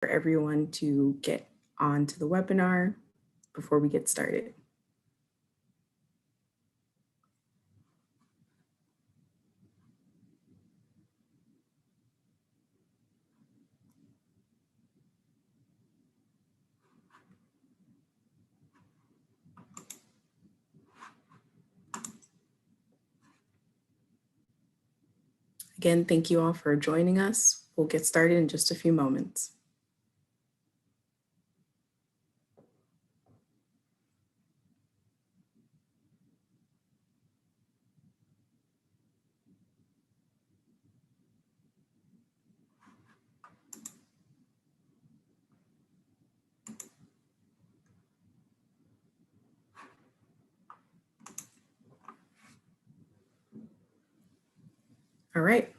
for everyone to get onto the webinar before we get started. Again, thank you all for joining us. We'll get started in just a few moments. All right.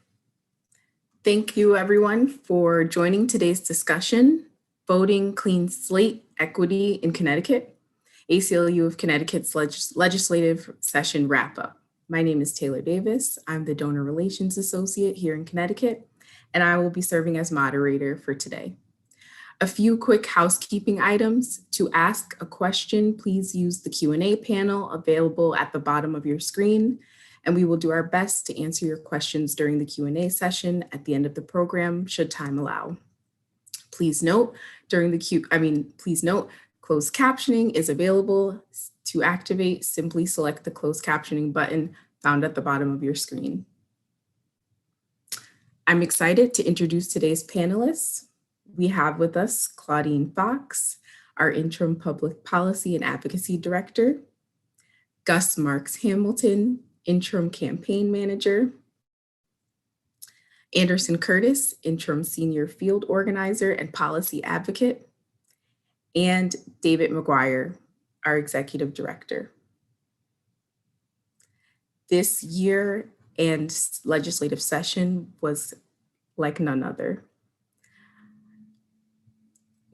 Thank you everyone for joining today's discussion, Voting Clean Slate Equity in Connecticut, ACLU of Connecticut's legislative session wrap-up. My name is Taylor Davis. I'm the Donor Relations Associate here in Connecticut, and I will be serving as moderator for today. A few quick housekeeping items. To ask a question, please use the Q&A panel available at the bottom of your screen, and we will do our best to answer your questions during the Q&A session at the end of the program, should time allow. Please note, closed captioning is available. To activate, simply select the closed captioning button found at the bottom of your screen. I'm excited to introduce today's panelists. We have with us Claudine Fox, our Interim Public Policy and Advocacy Director, Gus Marks Hamilton, Interim Campaign Manager, Anderson Curtis, Interim Senior Field Organizer and Policy Advocate, and David McGuire, our Executive Director. This year and legislative session was like none other.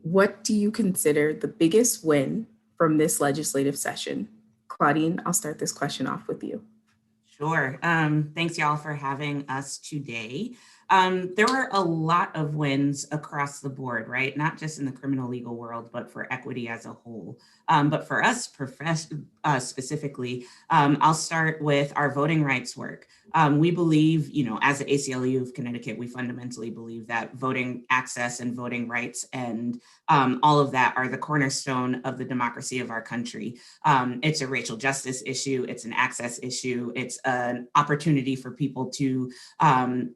What do you consider the biggest win from this legislative session? Claudine, I'll start this question off with you. Sure. Thanks, y'all, for having us today. There were a lot of wins across the board, right? Not just in the criminal legal world, but for equity as a whole. But for us specifically, I'll start with our voting rights work. We believe, as the ACLU of Connecticut, we fundamentally believe that voting access and voting rights and all of that are the cornerstone of the democracy of our country. It's a racial justice issue. It's an access issue. It's an opportunity for people to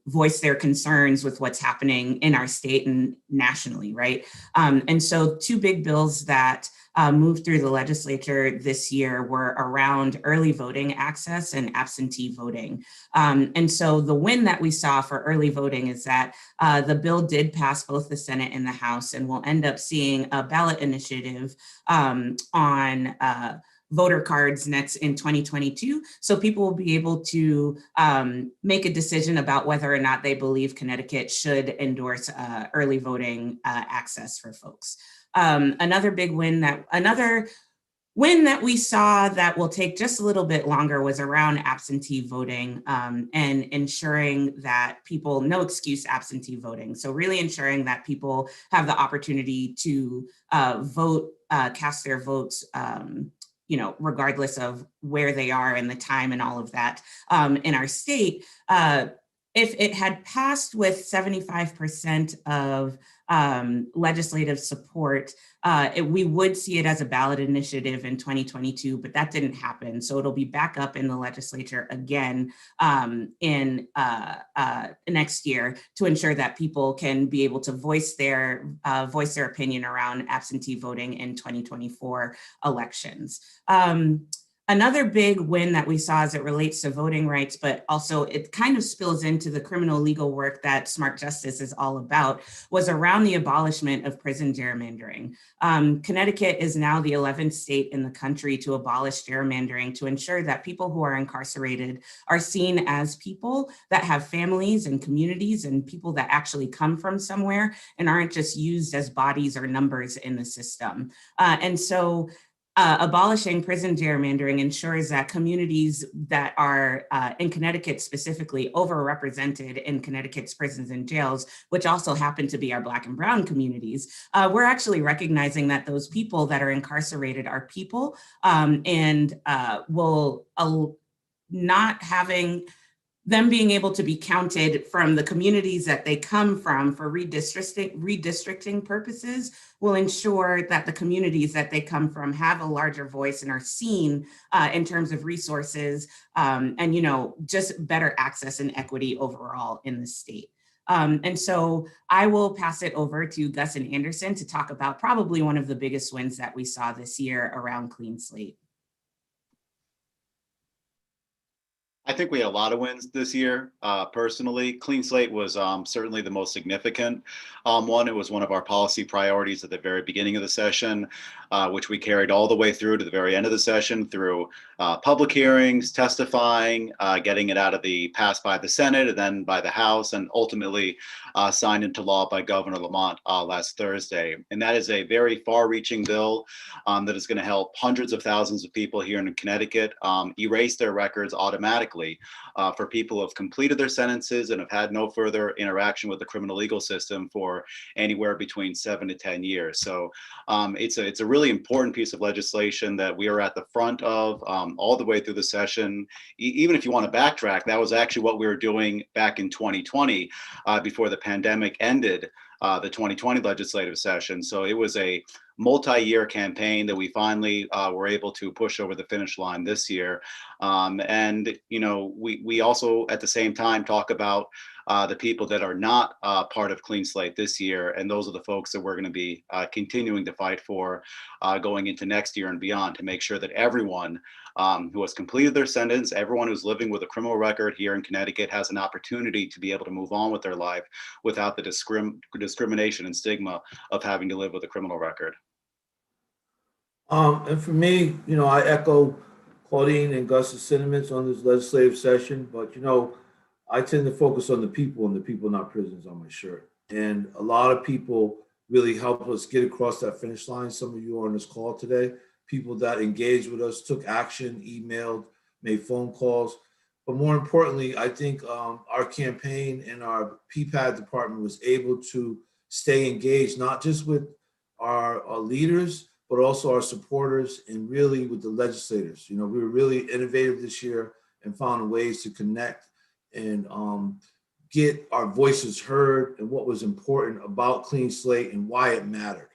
voice their concerns with what's happening in our state and nationally, right? And so two big bills that moved through the legislature this year were around early voting access and absentee voting. And so the win that we saw for early voting is that the bill did pass both the Senate and the House, and we'll end up seeing a ballot initiative on voter cards next in 2022. So people will be able to make a decision about whether or not they believe Connecticut should endorse early voting access for folks. Another win that we saw that will take just a little bit longer was around absentee voting and ensuring that people, no excuse absentee voting. So really ensuring that people have the opportunity to vote, cast their votes, regardless of where they are and the time and all of that in our state. If it had passed with 75% of legislative support, we would see it as a ballot initiative in 2022, but that didn't happen. So it'll be back up in the legislature again in next year to ensure that people can be able to voice their opinion around absentee voting in 2024 elections. Another big win that we saw as it relates to voting rights, but also it kind of spills into the criminal legal work that Smart Justice is all about, was around the abolishment of prison gerrymandering. Connecticut is now the 11th state in the country to abolish gerrymandering to ensure that people who are incarcerated are seen as people that have families and communities and people that actually come from somewhere and aren't just used as bodies or numbers in the system. And so Abolishing prison gerrymandering ensures that communities that are in Connecticut specifically overrepresented in Connecticut's prisons and jails, which also happen to be our Black and Brown communities, we're actually recognizing that those people that are incarcerated are people, and will not having them being able to be counted from the communities that they come from for redistricting purposes will ensure that the communities that they come from have a larger voice and are seen in terms of resources, and just better access and equity overall in the state. And so I will pass it over to Gus and Anderson to talk about probably one of the biggest wins that we saw this year around Clean Slate. I think we had a lot of wins this year. Personally, Clean Slate was certainly the most significant one. It was one of our policy priorities at the very beginning of the session, which we carried all the way through to the very end of the session through public hearings, testifying, getting it passed by the Senate and then by the House, and ultimately signed into law by Governor Lamont last Thursday. And that is a very far-reaching bill that is going to help hundreds of thousands of people here in Connecticut erase their records automatically for people who have completed their sentences and have had no further interaction with the criminal legal system for anywhere between 7 to 10 years. So it's a really important piece of legislation that we are at the front of all the way through the session. Even if you want to backtrack, that was actually what we were doing back in 2020 before the pandemic ended the 2020 legislative session. So it was a multi-year campaign that we finally were able to push over the finish line this year. And we also at the same time talk about the people that are not part of Clean Slate this year. And those are the folks that we're going to be continuing to fight for going into next year and beyond, to make sure that everyone who has completed their sentence, everyone who's living with a criminal record here in Connecticut has an opportunity to be able to move on with their life without the discrimination and stigma of having to live with a criminal record. And for me, I echo Claudine and Gus's sentiments on this legislative session, but I tend to focus on the people, and the people, not prisons, on my shirt. And a lot of people really helped us get across that finish line. Some of you are on this call today, people that engaged with us, took action, emailed, made phone calls. But more importantly, I think our campaign and our PPAD department was able to stay engaged, not just with our leaders, but also our supporters and really with the legislators. We were really innovative this year and found ways to connect and get our voices heard and what was important about Clean Slate and why it mattered.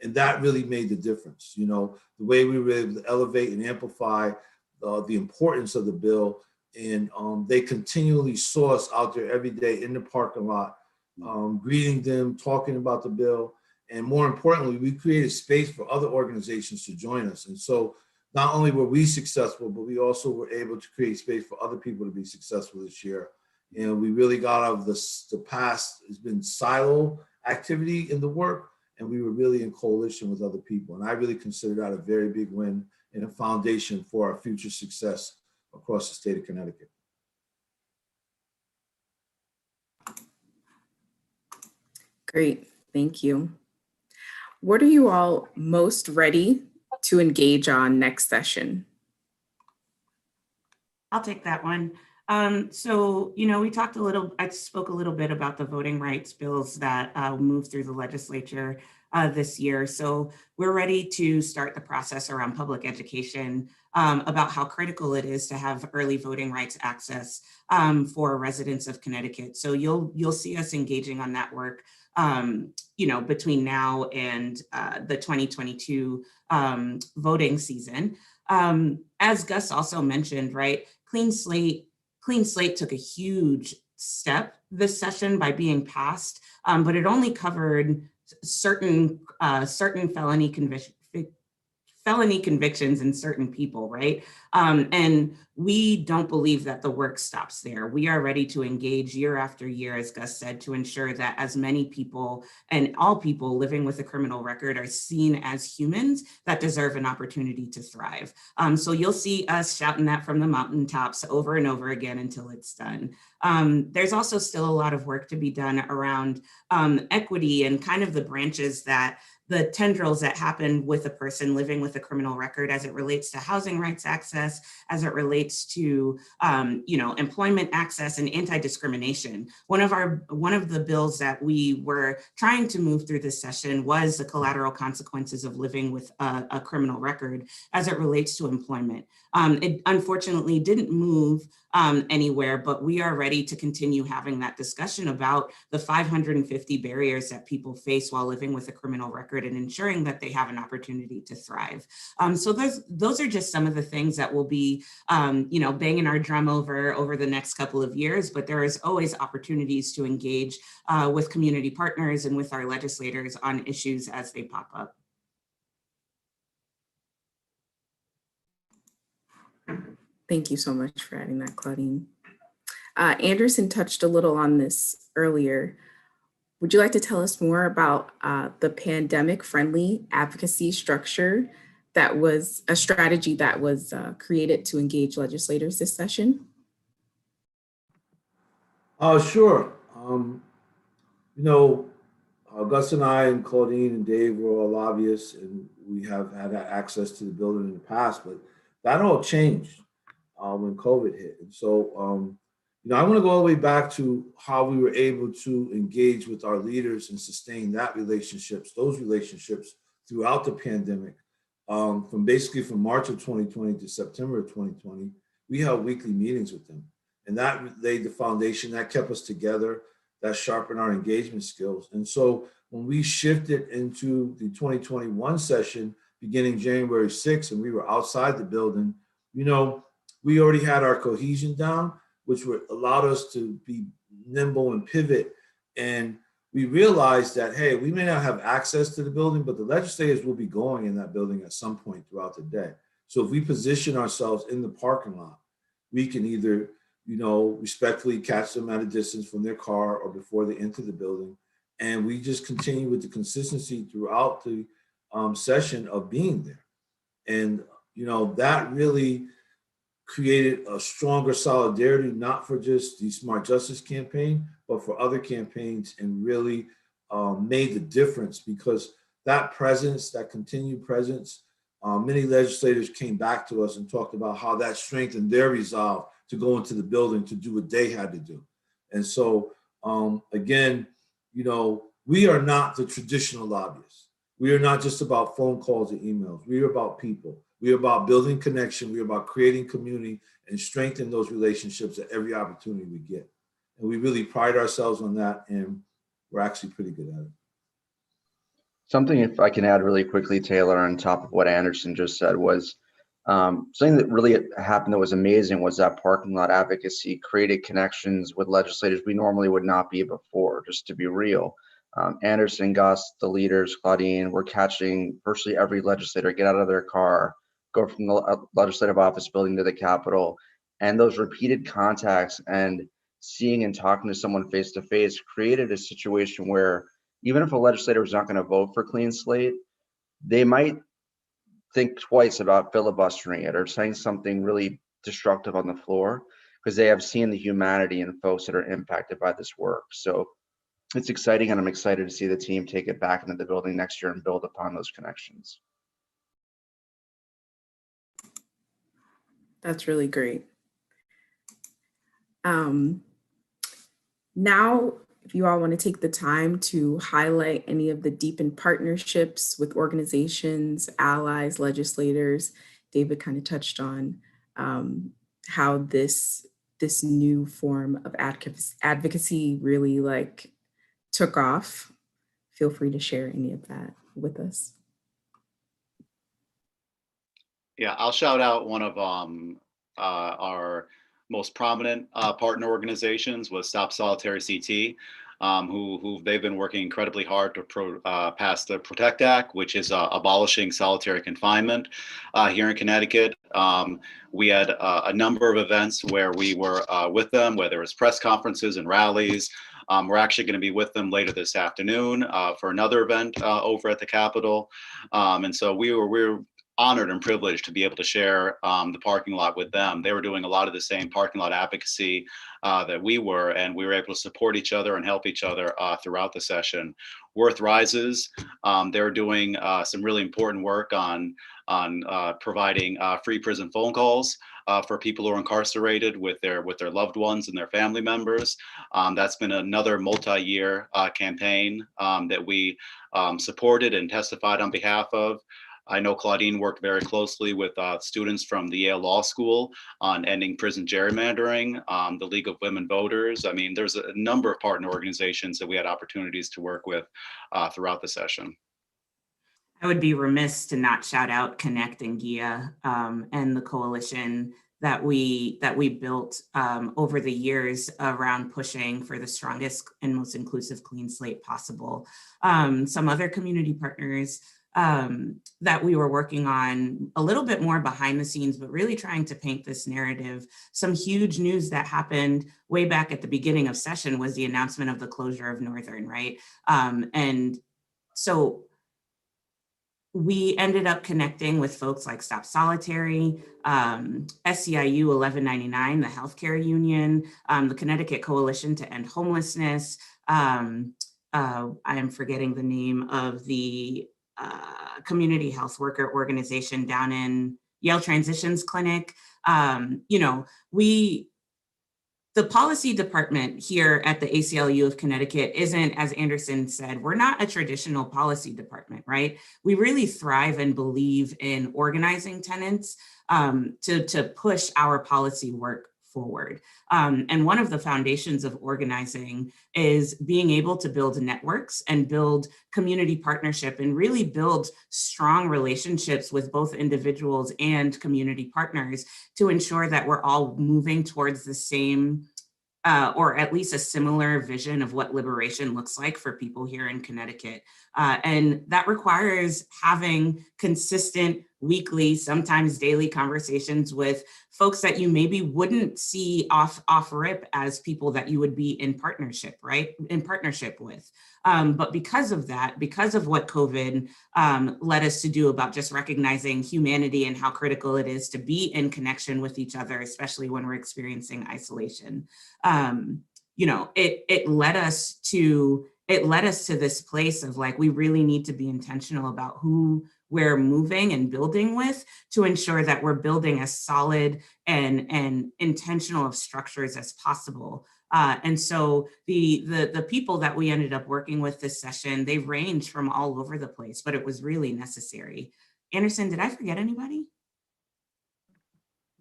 And that really made the difference. The way we were able to elevate and amplify the importance of the bill. And they continually saw us out there every day in the parking lot, greeting them, talking about the bill. And more importantly, we created space for other organizations to join us. And so not only were we successful, but we also were able to create space for other people to be successful this year. And we really got out of the past. It's been silo activity in the work, and we were really in coalition with other people. And I really consider that a very big win and a foundation for our future success across the state of Connecticut. Great, thank you. What are you all most ready to engage on next session? I'll take that one. So, I spoke a little bit about the voting rights bills that moved through the legislature this year. So we're ready to start the process around public education about how critical it is to have early voting rights access for residents of Connecticut. So you'll see us engaging on that work between now and the 2022 voting season. As Gus also mentioned, right, Clean Slate took a huge step this session by being passed, but it only covered certain felony convictions in certain people, right? And we don't believe that the work stops there. We are ready to engage year after year, as Gus said, to ensure that as many people and all people living with a criminal record are seen as humans that deserve an opportunity to thrive. So you'll see us shouting that from the mountaintops over and over again until it's done. There's also still a lot of work to be done around equity and kind of the branches that the tendrils that happen with a person living with a criminal record as it relates to housing rights access, as it relates to employment access and anti-discrimination. One of the bills that we were trying to move through this session was the collateral consequences of living with a criminal record as it relates to employment. It unfortunately didn't move anywhere, but we are ready to continue having that discussion about the 550 barriers that people face while living with a criminal record and ensuring that they have an opportunity to thrive. So those are just some of the things that we'll be banging our drum over the next couple of years, but there is always opportunities to engage with community partners and with our legislators on issues as they pop up. Thank you so much for adding that, Claudine. Anderson touched a little on this earlier. Would you like to tell us more about the pandemic-friendly advocacy structure that was a strategy that was created to engage legislators this session? Sure. Gus and I and Claudine and Dave were all lobbyists, and we have had access to the building in the past, but that all changed when COVID hit. And so, I want to go all the way back to how we were able to engage with our leaders and sustain those relationships throughout the pandemic. From March of 2020 to September of 2020, we held weekly meetings with them. And that laid the foundation, that kept us together, that sharpened our engagement skills. And so when we shifted into the 2021 session, beginning January 6th, and we were outside the building, we already had our cohesion down, which allowed us to be nimble and pivot. And we realized that, hey, we may not have access to the building, but the legislators will be going in that building at some point throughout the day. So if we position ourselves in the parking lot, we can either, respectfully catch them at a distance from their car or before they enter the building. And we just continue with the consistency throughout the session of being there. And, that really created a stronger solidarity, not for just the Smart Justice campaign, but for other campaigns, and really made the difference, because that presence, that continued presence, many legislators came back to us and talked about how that strengthened their resolve to go into the building to do what they had to do. And so, again, we are not the traditional lobbyists. We are not just about phone calls and emails. We are about people. We are about building connection. We are about creating community and strengthening those relationships at every opportunity we get. And we really pride ourselves on that, and we're actually pretty good at it. Something, if I can add really quickly, Taylor, on top of what Anderson just said, was something that really happened that was amazing was that parking lot advocacy created connections with legislators we normally would not be before, just to be real. Anderson, Gus, the leaders, Claudine, we're catching virtually every legislator get out of their car, go from the legislative office building to the Capitol, and those repeated contacts and seeing and talking to someone face to face created a situation where even if a legislator is not going to vote for clean slate, they might think twice about filibustering it or saying something really destructive on the floor, because they have seen the humanity in folks that are impacted by this work. So it's exciting, and I'm excited to see the team take it back into the building next year and build upon those connections. That's really great. Now, if you all want to take the time to highlight any of the deepened partnerships with organizations, allies, legislators, David kind of touched on how this new form of advocacy really took off. Feel free to share any of that with us. Yeah, I'll shout out one of our most prominent partner organizations was Stop Solitary CT. who they've been working incredibly hard to pass the PROTECT Act, which is abolishing solitary confinement here in Connecticut. We had a number of events where we were with them, whether it's press conferences and rallies. We're actually going to be with them later this afternoon for another event over at the Capitol. And so we're honored and privileged to be able to share the parking lot with them. They were doing a lot of the same parking lot advocacy that we were, and we were able to support each other and help each other throughout the session. Worth Rises, they're doing some really important work on providing free prison phone calls for people who are incarcerated with their loved ones and their family members. That's been another multi-year campaign that we supported and testified on behalf of. I know Claudine worked very closely with students from the Yale Law School on ending prison gerrymandering, the League of Women Voters. I mean, there's a number of partner organizations that we had opportunities to work with throughout the session. I would be remiss to not shout out Connect and GIA and the coalition that we built over the years around pushing for the strongest and most inclusive clean slate possible. Some other community partners that we were working on a little bit more behind the scenes, but really trying to paint this narrative. Some huge news that happened way back at the beginning of session was the announcement of the closure of Northern, right? And so we ended up connecting with folks like Stop Solitary, SEIU 1199, the healthcare union, the Connecticut Coalition to End Homelessness. I am forgetting the name of the community health worker organization down in Yale Transitions Clinic. The policy department here at the ACLU of Connecticut isn't, as Anderson said, we're not a traditional policy department, right? We really thrive and believe in organizing tenants to push our policy work forward. And one of the foundations of organizing is being able to build networks and build community partnership and really build strong relationships with both individuals and community partners to ensure that we're all moving towards the same or at least a similar vision of what liberation looks like for people here in Connecticut. And that requires having consistent weekly, sometimes daily conversations with folks that you maybe wouldn't see off rip as people that you would be in partnership, right? In partnership with. But because of that, because of what COVID led us to do about just recognizing humanity and how critical it is to be in connection with each other, especially when we're experiencing isolation, it led us to this place of like, we really need to be intentional about who we're moving and building with to ensure that we're building as solid and intentional of structures as possible. And so the people that we ended up working with this session, they range from all over the place, but it was really necessary. Anderson, did I forget anybody?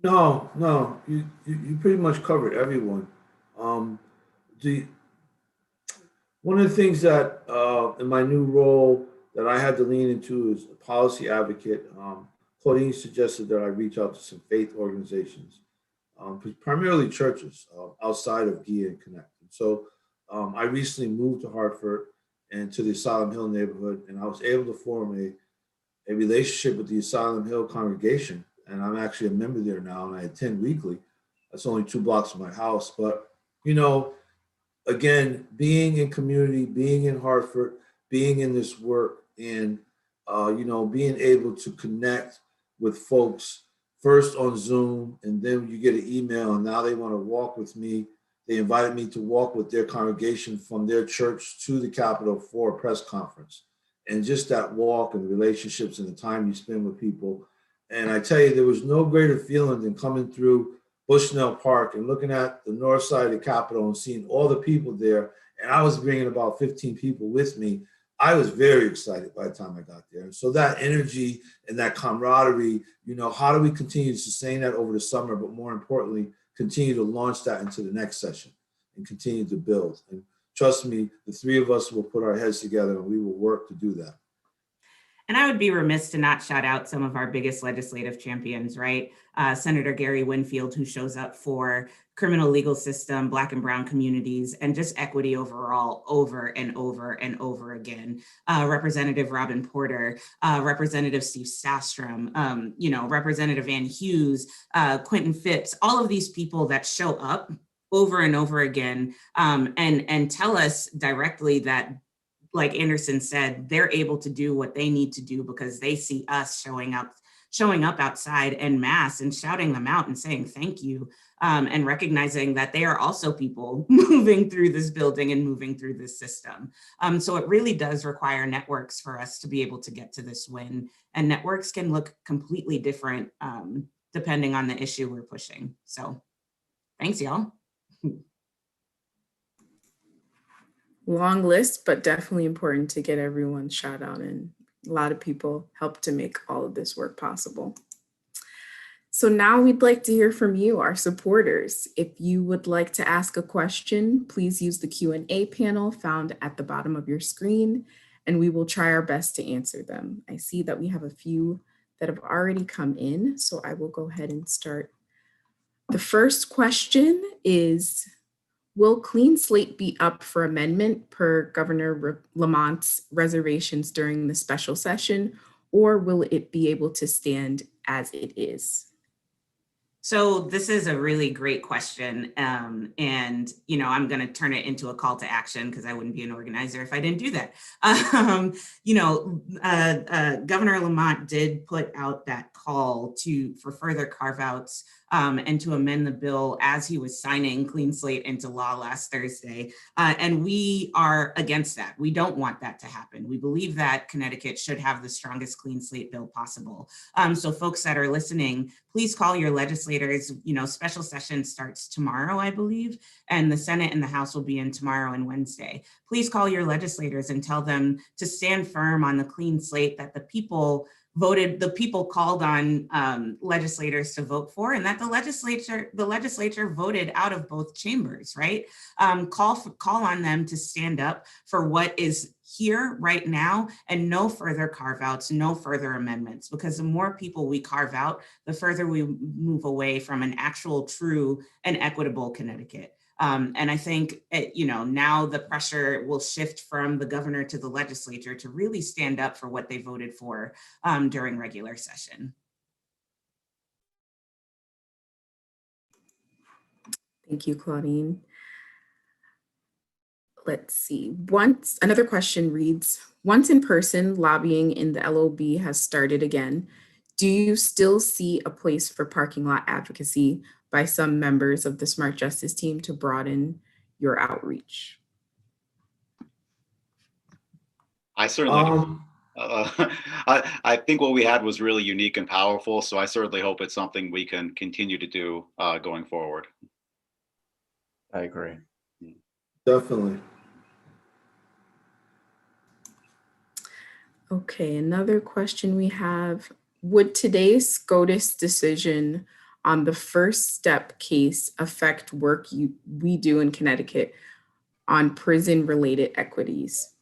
No, you pretty much covered everyone. One of the things that in my new role that I had to lean into is a policy advocate. Claudine suggested that I reach out to some faith organizations, primarily churches outside of GIA and Connect. And so I recently moved to Hartford and to the Asylum Hill neighborhood, and I was able to form a relationship with the Asylum Hill congregation. And I'm actually a member there now, and I attend weekly. That's only 2 blocks from my house. But, again, being in community, being in Hartford, being in this work, and being able to connect with folks first on Zoom, and then you get an email, and now they want to walk with me. They invited me to walk with their congregation from their church to the Capitol for a press conference. And just that walk and the relationships and the time you spend with people. And I tell you, there was no greater feeling than coming through Bushnell Park and looking at the north side of the Capitol and seeing all the people there. And I was bringing about 15 people with me. I was very excited by the time I got there. And so that energy and that camaraderie, how do we continue to sustain that over the summer, but more importantly, continue to launch that into the next session and continue to build. And trust me, the 3 of us will put our heads together and we will work to do that. And I would be remiss to not shout out some of our biggest legislative champions, right? Senator Gary Winfield, who shows up for criminal legal system, Black and brown communities, and just equity overall over and over and over again. Representative Robin Porter, Representative Steve Sastrom, Representative Ann Hughes, Quentin Phipps, all of these people that show up over and over again and tell us directly that, like Anderson said, they're able to do what they need to do because they see us showing up outside en masse and shouting them out and saying thank you, and recognizing that they are also people moving through this building and moving through this system. So it really does require networks for us to be able to get to this win. And networks can look completely different depending on the issue we're pushing. So thanks, y'all. Long list, but definitely important to get everyone's shout out, and a lot of people help to make all of this work possible. So now we'd like to hear from you, our supporters. If you would like to ask a question, please use the Q&A panel found at the bottom of your screen, and we will try our best to answer them. I see that we have a few that have already come in, so I will go ahead and start. The first question is, will Clean Slate be up for amendment per Governor Lamont's reservations during the special session, or will it be able to stand as it is? So this is a really great question. And, I'm going to turn it into a call to action because I wouldn't be an organizer if I didn't do that. Governor Lamont did put out that call for further carve outs and to amend the bill as he was signing Clean Slate into law last Thursday. And we are against that. We don't want that to happen. We believe that Connecticut should have the strongest Clean Slate bill possible. So folks that are listening, please call your legislators. Special session starts tomorrow, I believe, and the Senate and the House will be in tomorrow and Wednesday. Please call your legislators and tell them to stand firm on the Clean Slate that the people called on legislators to vote for, and that the legislature voted out of both chambers, right? Call on them to stand up for what is here right now and no further carve outs, no further amendments, because the more people we carve out, the further we move away from an actual, true, and equitable Connecticut. And I think, now the pressure will shift from the governor to the legislature to really stand up for what they voted for during regular session. Thank you, Claudine. Let's see. Another question reads, once in person, lobbying in the LOB has started again. Do you still see a place for parking lot advocacy by some members of the Smart Justice team to broaden your outreach? I certainly, I think what we had was really unique and powerful. So I certainly hope it's something we can continue to do going forward. I agree. Definitely. Okay, another question we have. Would today's SCOTUS decision on the first step case affect work we do in Connecticut on prison-related equities?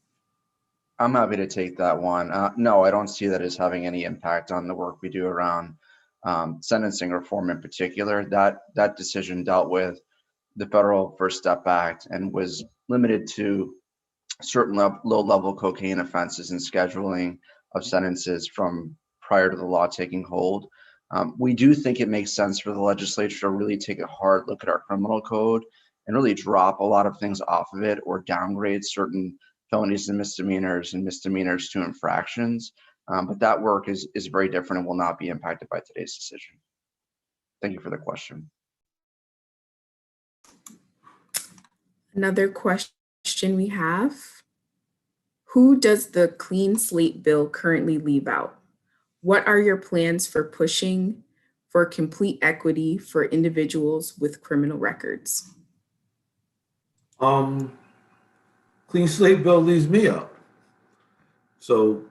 I'm happy to take that one. No, I don't see that as having any impact on the work we do around sentencing reform in particular. That decision dealt with the federal First Step Act and was limited to certain low-level cocaine offenses and scheduling of sentences from prior to the law taking hold. We do think it makes sense for the legislature to really take a hard look at our criminal code and really drop a lot of things off of it or downgrade certain felonies and misdemeanors to infractions. But that work is very different and will not be impacted by today's decision. Thank you for the question. Another question we have. Who does the Clean Slate bill currently leave out? What are your plans for pushing for complete equity for individuals with criminal records? Clean Slate bill leaves me out. So,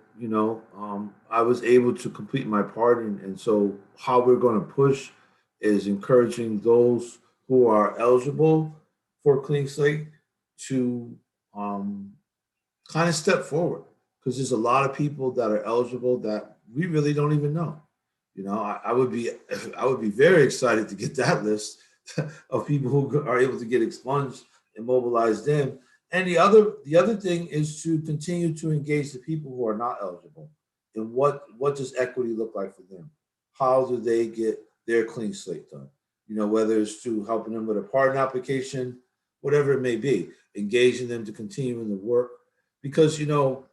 I was able to complete my part. And so how we're going to push is encouraging those who are eligible for Clean Slate to kind of step forward. because there's a lot of people that are eligible that we really don't even know. You know, I would be very excited to get that list of people who are able to get expunged and mobilize them. And the other thing is to continue to engage the people who are not eligible. And what does equity look like for them? How do they get their clean slate done? You know, whether it's to helping them with a pardon application, whatever it may be, engaging them to continue in the work. Because, you know,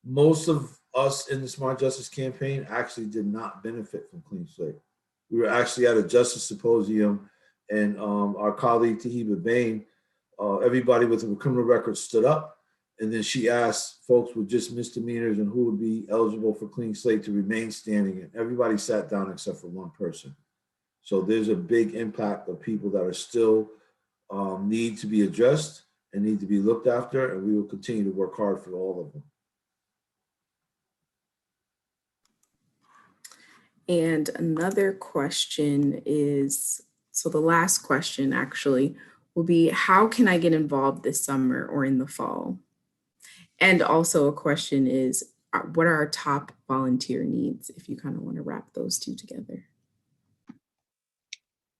most of us in the Smart Justice campaign actually did not benefit from Clean Slate. We were actually at a justice symposium, and our colleague Tahiba Bain, everybody with a criminal record stood up, and then she asked folks with just misdemeanors and who would be eligible for Clean Slate to remain standing, and everybody sat down except for one person. So there's a big impact of people that are still need to be addressed and need to be looked after, and we will continue to work hard for all of them. And another question is, so the last question actually will be, how can I get involved this summer or in the fall? And also a question is, what are our top volunteer needs, if you kind of want to wrap those two together?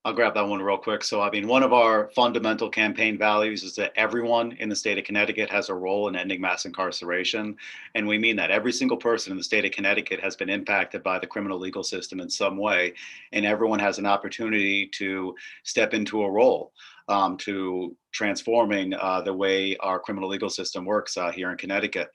I'll grab that one real quick. So, I mean, one of our fundamental campaign values is that everyone in the state of Connecticut has a role in ending mass incarceration. And we mean that every single person in the state of Connecticut has been impacted by the criminal legal system in some way. And everyone has an opportunity to step into a role to transforming the way our criminal legal system works here in Connecticut.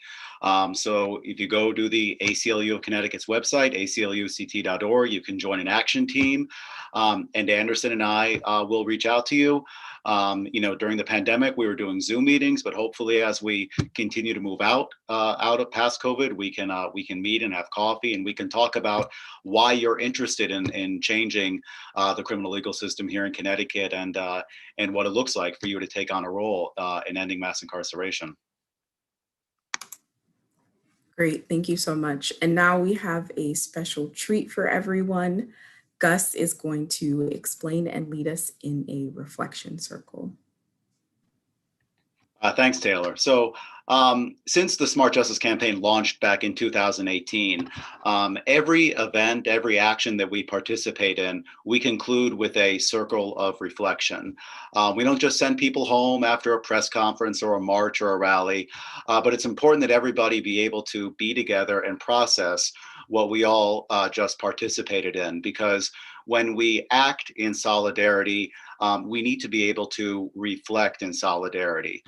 So if you go to the ACLU of Connecticut's website, ACLU-CT.org, you can join an action team. And Anderson and I will reach out to you. You know, during the pandemic, we were doing Zoom meetings, but hopefully as we continue to move out of past COVID, we can meet and have coffee, and we can talk about why you're interested in changing the criminal legal system here in Connecticut, and what it looks like for you to take on a role in ending mass incarceration. Great, thank you so much. And now we have a special treat for everyone. Gus is going to explain and lead us in a reflection circle. Thanks, Taylor. So since the Smart Justice Campaign launched back in 2018, every event, every action that we participate in, we conclude with a circle of reflection. We don't just send people home after a press conference or a march or a rally, but it's important that everybody be able to be together and process what we all just participated in, because when we act in solidarity, we need to be able to reflect in solidarity.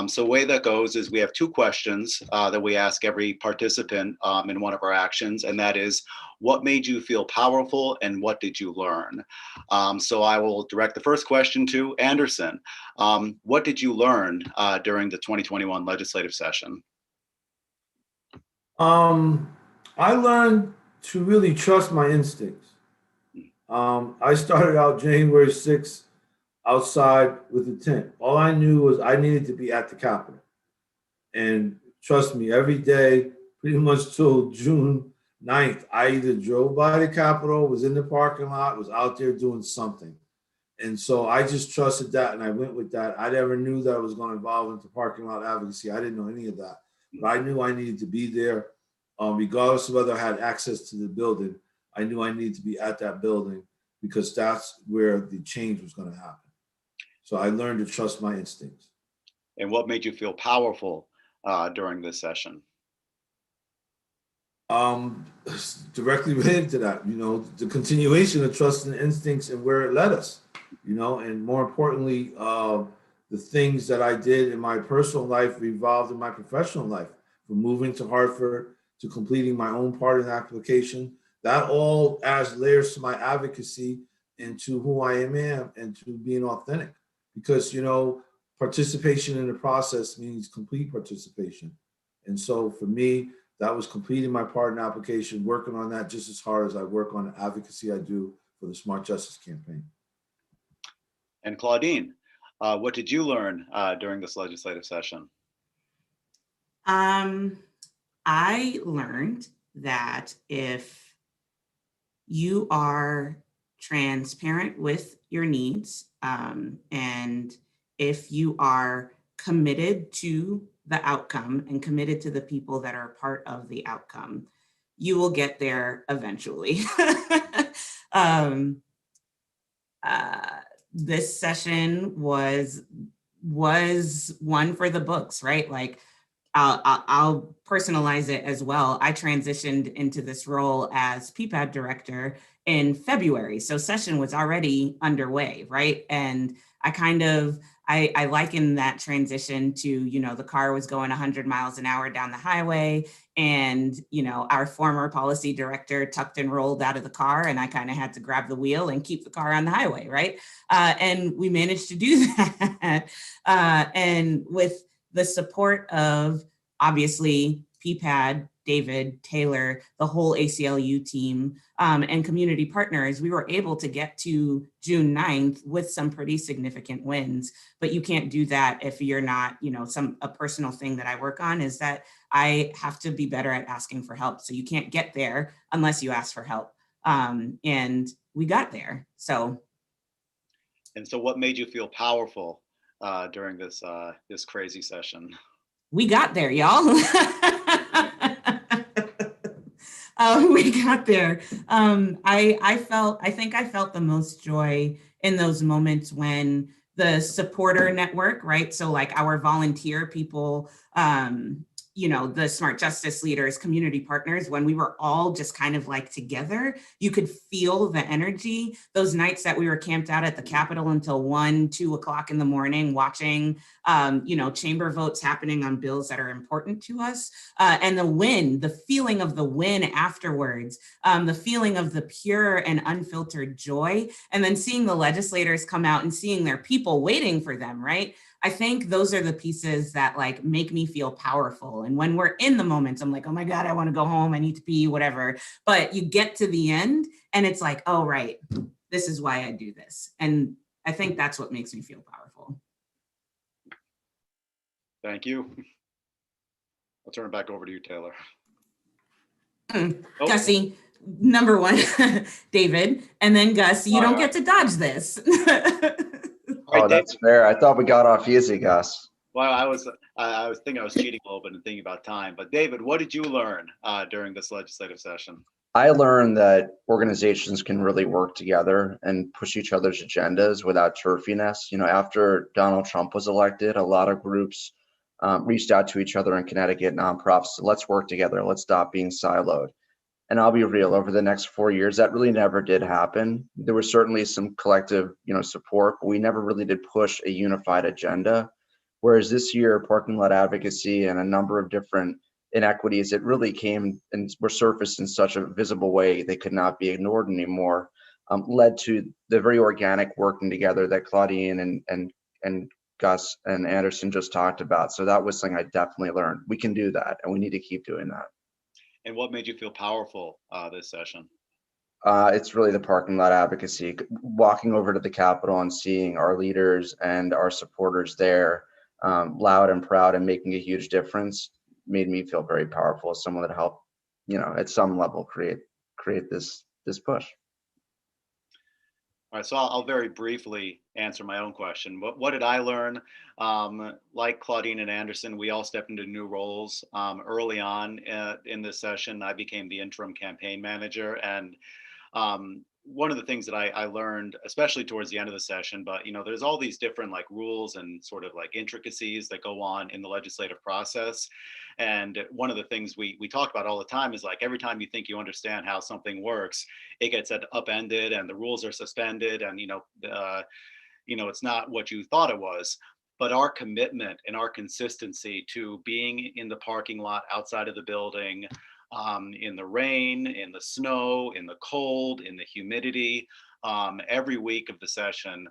So the way that goes is we have two questions that we ask every participant in one of our actions, and that is, what made you feel powerful and what did you learn? So I will direct the first question to Anderson. What did you learn during the 2021 legislative session? I learned to really trust my instincts. I started out January 6th outside with a tent. All I knew was I needed to be at the Capitol. And trust me, every day, pretty much till June 9th, I either drove by the Capitol, was in the parking lot, was out there doing something. And so I just trusted that, and I went with that. I never knew that I was going to evolve into parking lot advocacy. I didn't know any of that. But I knew I needed to be there, regardless of whether I had access to the building. I knew I needed to be at that building because that's where the change was going to happen. So I learned to trust my instincts. And what made you feel powerful during this session? Directly related to that, you know, the continuation of trusting the instincts and where it led us, you know, and more importantly, the things that I did in my personal life revolved in my professional life, from moving to Hartford to completing my own pardon application. That all adds layers to my advocacy and to who I am and to being authentic. Because, you know, participation in the process means complete participation. And so for me, that was completing my pardon application, working on that just as hard as I work on the advocacy I do for the Smart Justice Campaign. And Claudine, what did you learn during this legislative session? I learned that if you are transparent with your needs, and if you are committed to the outcome and committed to the people that are part of the outcome, you will get there eventually. This session was one for the books, right? Like, I'll personalize it as well. I transitioned into this role as PPAD director in February. So session was already underway, right? And I liken that transition to, you know, the car was going 100 miles an hour down the highway, and, you know, our former policy director tucked and rolled out of the car, and I kind of had to grab the wheel and keep the car on the highway, right? And we managed to do that. And with the support of, obviously, PPAD, David, Taylor, the whole ACLU team, and community partners, we were able to get to June 9th with some pretty significant wins. But you can't do that if you're not, you know, a personal thing that I work on is that I have to be better at asking for help. So you can't get there unless you ask for help. And we got there, so. And so what made you feel powerful during this crazy session? We got there, y'all. We got there. I think I felt the most joy in those moments when the supporter network, right? So like our volunteer people, you know, the smart justice leaders, community partners, when we were all just kind of like together, you could feel the energy. Those nights that we were camped out at the Capitol until 1, 2 o'clock in the morning, watching, you know, chamber votes happening on bills that are important to us. And the feeling of the win afterwards, the feeling of the pure and unfiltered joy, and then seeing the legislators come out and seeing their people waiting for them, right? I think those are the pieces that like make me feel powerful. And when we're in the moments, I'm like, oh my God, I want to go home. I need to pee, whatever. But you get to the end and it's like, oh, right, this is why I do this. And I think that's what makes me feel powerful. Thank you. I'll turn it back over to you, Taylor. Gussie, number one, David, and then Gus, you don't get to dodge this. Oh, that's fair. I thought we got off easy, Gus. Well, I was thinking I was cheating a little bit and thinking about time. But David, what did you learn during this legislative session? I learned that organizations can really work together and push each other's agendas without turfiness. You know, after Donald Trump was elected, a lot of groups reached out to each other in Connecticut, nonprofits. So let's work together. Let's stop being siloed. And I'll be real, over the next 4 years, that really never did happen. There was certainly some collective, you know, support, but we never really did push a unified agenda. Whereas this year, parking lot advocacy and a number of different inequities, it really came and were surfaced in such a visible way they could not be ignored anymore, led to the very organic working together that Claudine and Gus and Anderson just talked about. So that was something I definitely learned. We can do that, and we need to keep doing that. And what made you feel powerful this session? It's really the parking lot advocacy. Walking over to the Capitol and seeing our leaders and our supporters there, loud and proud and making a huge difference, made me feel very powerful as someone that helped, you know, at some level create this push. All right, so I'll very briefly answer my own question. What did I learn? Like Claudine and Anderson, we all stepped into new roles early on in this session. I became the interim campaign manager, and one of the things that I learned, especially towards the end of the session, but you know, there's all these different like rules and sort of like intricacies that go on in the legislative process. And one of the things we talk about all the time is like every time you think you understand how something works, it gets upended and the rules are suspended, and you know, it's not what you thought it was. But our commitment and our consistency to being in the parking lot outside of the building, in the rain, in the snow, in the cold, in the humidity, every week of the session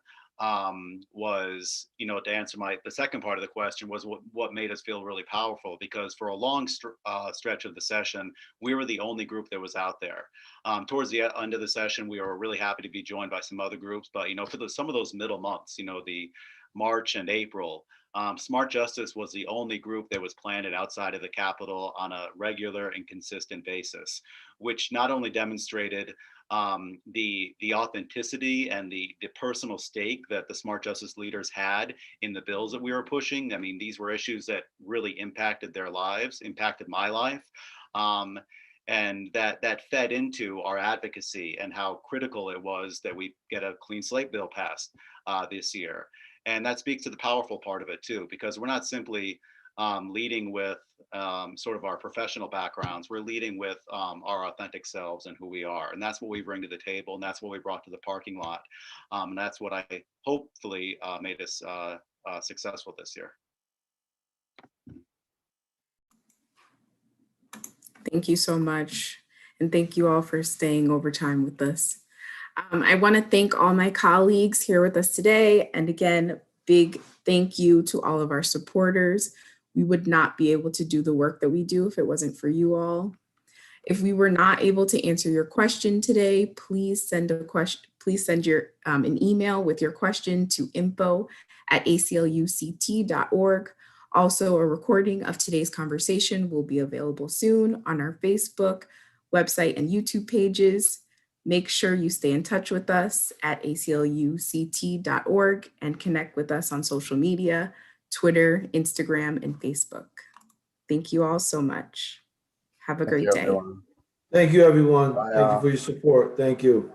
was, you know, to answer the second part of the question, was what made us feel really powerful, because for a long stretch of the session, we were the only group that was out there. Towards the end of the session, we were really happy to be joined by some other groups, but you know, for some of those middle months, you know, the March and April, Smart Justice was the only group that was planted outside of the Capitol on a regular and consistent basis, which not only demonstrated the authenticity and the personal stake that the Smart Justice leaders had in the bills that we were pushing. I mean, these were issues that really impacted their lives, impacted my life. And that fed into our advocacy and how critical it was that we get a clean slate bill passed this year. And that speaks to the powerful part of it too, because we're not simply leading with sort of our professional backgrounds. We're leading with our authentic selves and who we are. And that's what we bring to the table. And that's what we brought to the parking lot. And that's what I hopefully made us successful this year. Thank you so much. And thank you all for staying overtime with us. I want to thank all my colleagues here with us today. And again, big thank you to all of our supporters. We would not be able to do the work that we do if it wasn't for you all. If we were not able to answer your question today, please send an email with your question to info@acluct.org. Also, a recording of today's conversation will be available soon on our Facebook, website, and YouTube pages. Make sure you stay in touch with us at ACLU-CT.org and connect with us on social media, Twitter, Instagram, and Facebook. Thank you all so much. Have a great day. Everyone. Thank you, everyone. Bye, Thank you for your support. Thank you.